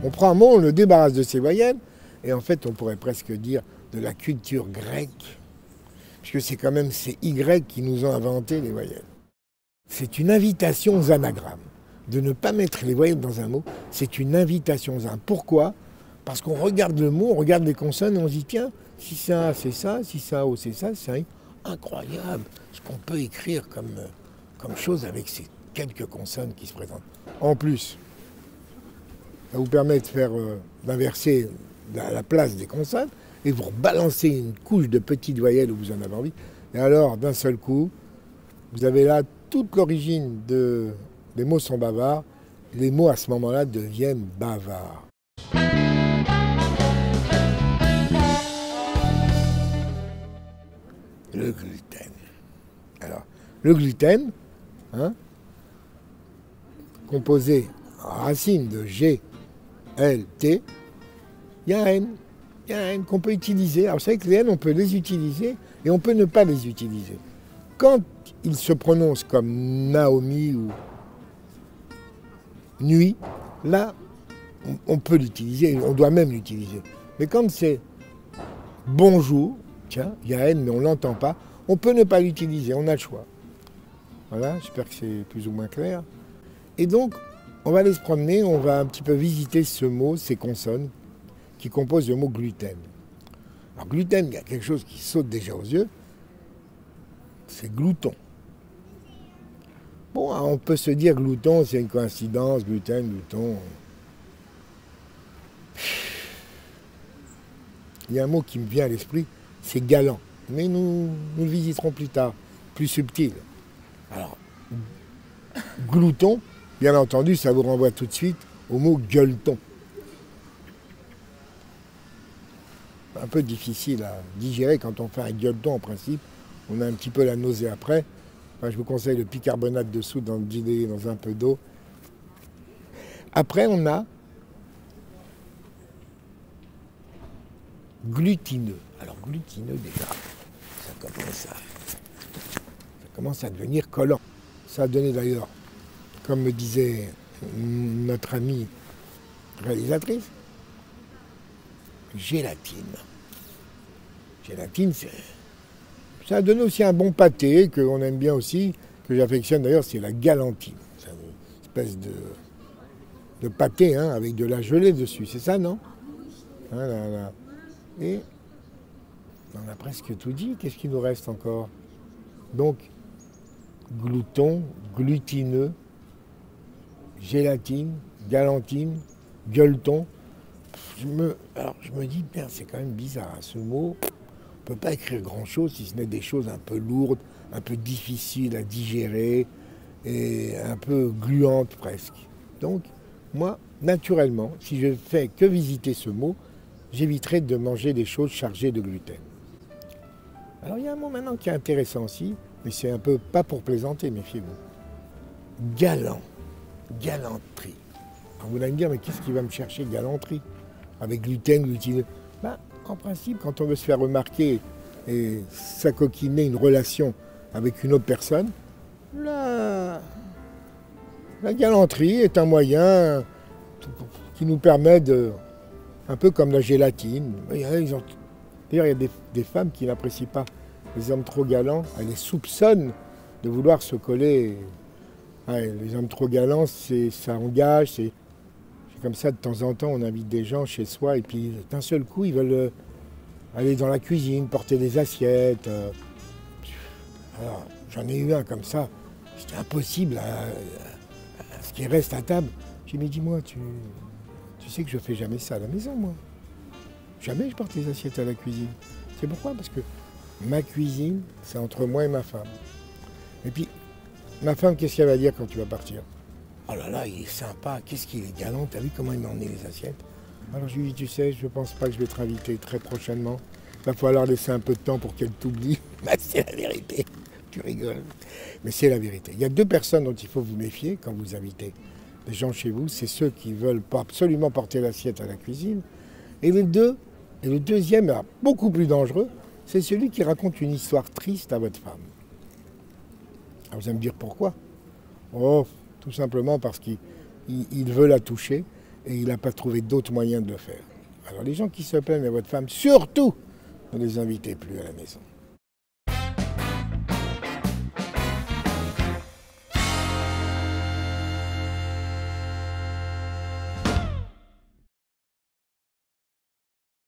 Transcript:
On prend un mot, on le débarrasse de ses voyelles, et en fait, on pourrait presque dire de la culture grecque, puisque c'est quand même ces Y qui nous ont inventé les voyelles. C'est une invitation aux anagrammes. De ne pas mettre les voyelles dans un mot, c'est une invitation aux anagrammes. Pourquoi? Parce qu'on regarde le mot, on regarde les consonnes, et on se dit, tiens, si c'est un A, c'est ça, si c'est un O, c'est ça, c'est incroyable ce qu'on peut écrire comme chose avec ces quelques consonnes qui se présentent. En plus, ça vous permet de faire d'inverser la place des consonnes et vous balancer une couche de petites voyelles où vous en avez envie. Et alors, d'un seul coup, vous avez là toute l'origine des mots sont bavards. Les mots, à ce moment-là, deviennent bavards. Le gluten. Alors, le gluten, composé en racine de G, L, T, il y a un N. Il y a un N qu'on peut utiliser. Alors, vous savez que les N, on peut les utiliser et on peut ne pas les utiliser. Quand ils se prononcent comme Naomi ou nuit, là, on peut l'utiliser, on doit même l'utiliser. Mais quand c'est bonjour, tiens, il y a N, mais on ne l'entend pas, on peut ne pas l'utiliser, on a le choix. Voilà, j'espère que c'est plus ou moins clair. Et donc, on va aller se promener, on va un petit peu visiter ce mot, ces consonnes, qui composent le mot gluten. Alors gluten, il y a quelque chose qui saute déjà aux yeux, c'est glouton. Bon, on peut se dire glouton, c'est une coïncidence, gluten, glouton. Il y a un mot qui me vient à l'esprit, c'est galant. Mais nous le visiterons plus tard, plus subtil. Alors, glouton, bien entendu, ça vous renvoie tout de suite au mot gueuleton. Un peu difficile à digérer quand on fait un gueuleton en principe. On a un petit peu la nausée après. Enfin, je vous conseille le bicarbonate de soude dans le dîner, dans un peu d'eau. Après, on a glutineux. Alors, glutineux, déjà, ça commence à devenir collant. Ça a donné d'ailleurs, comme me disait notre amie réalisatrice, gélatine. Gélatine, ça a donné aussi un bon pâté qu'on aime bien aussi, que j'affectionne d'ailleurs, c'est la galantine. C'est une espèce de pâté avec de la gelée dessus, c'est ça, non? Et on a presque tout dit, qu'est-ce qu'il nous reste encore? Donc, glouton, glutineux, gélatine, galantine, gueuleton. Alors je me dis, merde, c'est quand même bizarre, ce mot, on ne peut pas écrire grand-chose si ce n'est des choses un peu lourdes, un peu difficiles à digérer et un peu gluantes presque. Donc, moi, naturellement, si je fais que visiter ce mot, j'éviterai de manger des choses chargées de gluten. Alors il y a un mot maintenant qui est intéressant aussi, mais c'est un peu pas pour plaisanter, méfiez-vous. Galant, galanterie. Alors vous allez me dire, mais qu'est-ce qui va me chercher galanterie? Avec gluten, glutineux. En principe, quand on veut se faire remarquer et s'acoquiner une relation avec une autre personne, la galanterie est un moyen qui nous permet de, un peu comme la gélatine. D'ailleurs, il y a des femmes qui n'apprécient pas les hommes trop galants, elles les soupçonnent de vouloir se coller. Les hommes trop galants, ça engage, c'est comme ça, de temps en temps, on invite des gens chez soi et puis d'un seul coup, ils veulent aller dans la cuisine, porter des assiettes. Alors, j'en ai eu un comme ça, c'était impossible à ce qu'il reste à table. J'ai dit, mais dis-moi, tu sais que je fais jamais ça à la maison, moi. Jamais je porte les assiettes à la cuisine. C'est pourquoi? Parce que ma cuisine, c'est entre moi et ma femme. Et puis, ma femme, qu'est-ce qu'elle va dire quand tu vas partir? Oh là là, il est sympa, qu'est-ce qu'il est galant, t'as vu comment il m'a emmené les assiettes? Alors je lui dis, tu sais, je pense pas que je vais te inviter très prochainement. Il va falloir laisser un peu de temps pour qu'elle t'oublie. C'est la vérité, tu rigoles. Mais c'est la vérité. Il y a deux personnes dont il faut vous méfier quand vous invitez des gens chez vous. C'est ceux qui veulent absolument porter l'assiette à la cuisine. Et le deuxième, beaucoup plus dangereux, c'est celui qui raconte une histoire triste à votre femme. Alors vous allez me dire pourquoi? Oh, tout simplement parce qu'il veut la toucher. et il n'a pas trouvé d'autres moyens de le faire. Alors les gens qui se plaignent à votre femme, surtout, ne les invitez plus à la maison.